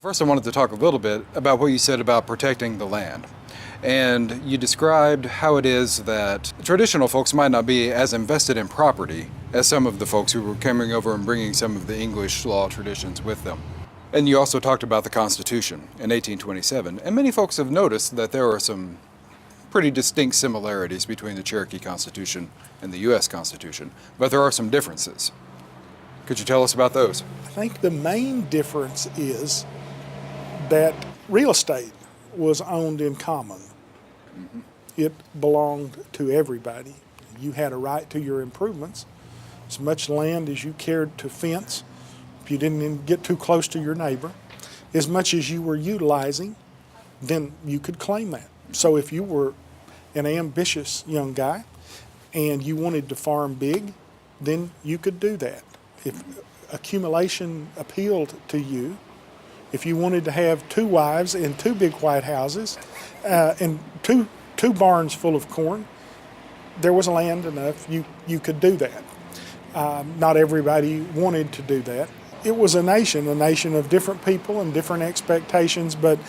First, I wanted to talk a little bit about what you said about protecting the land. And you described how it is that traditional folks might not be as invested in property as some of the folks who were coming over and bringing some of the English law traditions with them. And you also talked about the Constitution in 1827. And many folks have noticed that there are some pretty distinct similarities between the Cherokee Constitution and the U.S. Constitution, but there are some differences. Could you tell us about those? I think the main difference is that real estate was owned in common. Mm-hmm. It belonged to everybody. You had a right to your improvements, as much land as you cared to fence, if you didn't get too close to your neighbor, as much as you were utilizing, then you could claim that. So if you were an ambitious young guy and you wanted to farm big, then you could do that. If accumulation appealed to you, if you wanted to have 2 wives and 2 big white houses and two barns full of corn, there was land enough, you could do that. Not everybody wanted to do that. It was a nation of different people and different expectations, but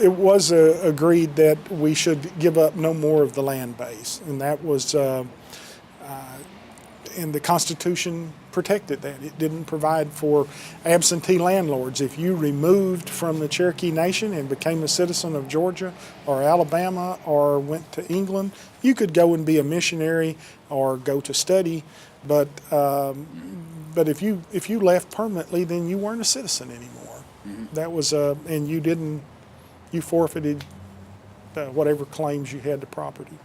it was agreed that we should give up no more of the land base, and that was, and the Constitution protected that. It didn't provide for absentee landlords. If you removed from the Cherokee Nation and became a citizen of Georgia or Alabama or went to England, you could go and be a missionary or go to study, but if you left permanently, then you weren't a citizen anymore. Mm-hmm. That was and you forfeited whatever claims you had to property.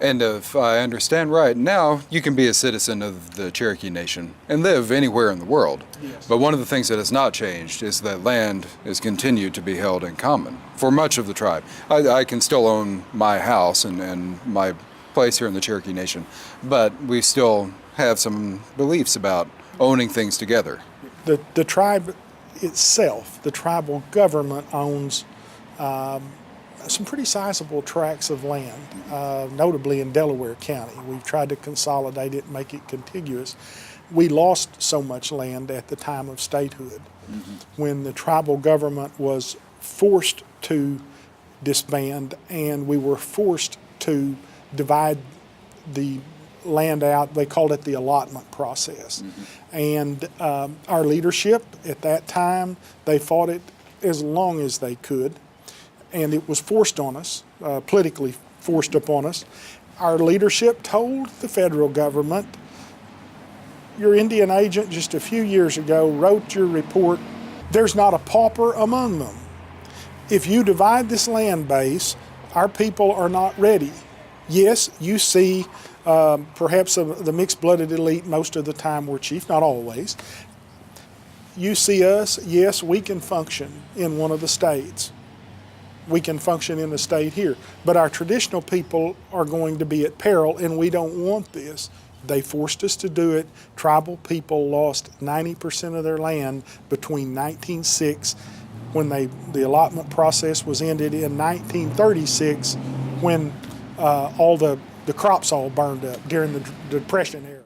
And if I understand right, now you can be a citizen of the Cherokee Nation and live anywhere in the world. Yes. But one of the things that has not changed is that land is continued to be held in common for much of the tribe. I can still own my house and my place here in the Cherokee Nation, but we still have some beliefs about owning things together. The tribe itself, the tribal government owns some pretty sizable tracts of land, notably in Delaware County. We've tried to consolidate it and make it contiguous. We lost so much land at the time of statehood. Mm-hmm. When the tribal government was forced to disband and we were forced to divide the land out, they called it the allotment process. Mm-hmm. And our leadership at that time, they fought it as long as they could. And it was forced on us, politically forced upon us. Our leadership told the federal government, your Indian agent just a few years ago wrote your report, there's not a pauper among them. If you divide this land base, our people are not ready. Yes, you see perhaps the mixed-blooded elite most of the time were chief, not always. You see us, yes, we can function in one of the states. We can function in the state here. But our traditional people are going to be at peril, and we don't want this. They forced us to do it. Tribal people lost 90% of their land between 1906, when the allotment process was ended, in 1936, when all the crops all burned up during the Depression era.